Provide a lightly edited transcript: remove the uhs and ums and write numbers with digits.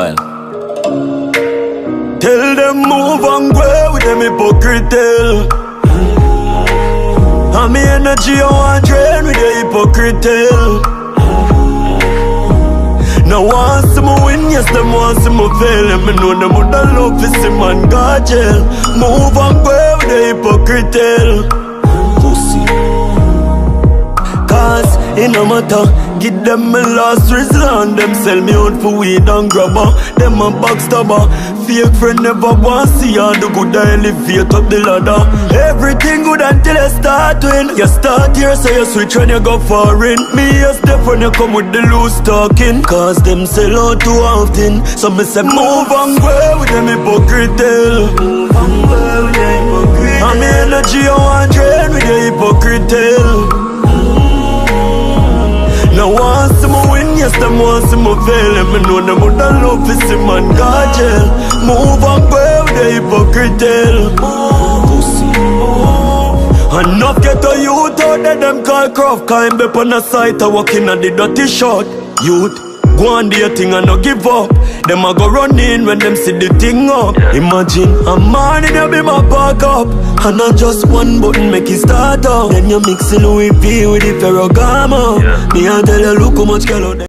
while. Tell them move and go with them hypocrite tale. And me energy I want drain with the hypocrite tale. Now want see me win, yes them want see me fail. And me know them would love to see man go jail. Move and go with the hypocrite tale. Pussy. Cause it no matter, give them my last resort. Them sell me out for weed and grabber. Them a backstabber. Fake friend never want see ya. The good I elevate up the ladder. Everything good until I start win. You start here so you switch when you go foreign. Me a step when you come with the loose talking. Cause them sell out too often. So me say move and go with them hypocrite tale. Move and go with the hypocrite. And me energy I want drain with the hypocrite tale. Now want see me win, yes them want see me fail. And me know them would love to see man go jail. Move and go with the hypocrite tale. Pussy. Enough get a youth out there them call craft. Cause him be on a site a walking on the dirty shot. Youth, go on their thing and no give up. Them a go run in when them see the thing up. Imagine a morning you be my park up. And not just one button make it start up. Then you mix Louis V with the Ferragamo. Me a tell you look how much girl out there.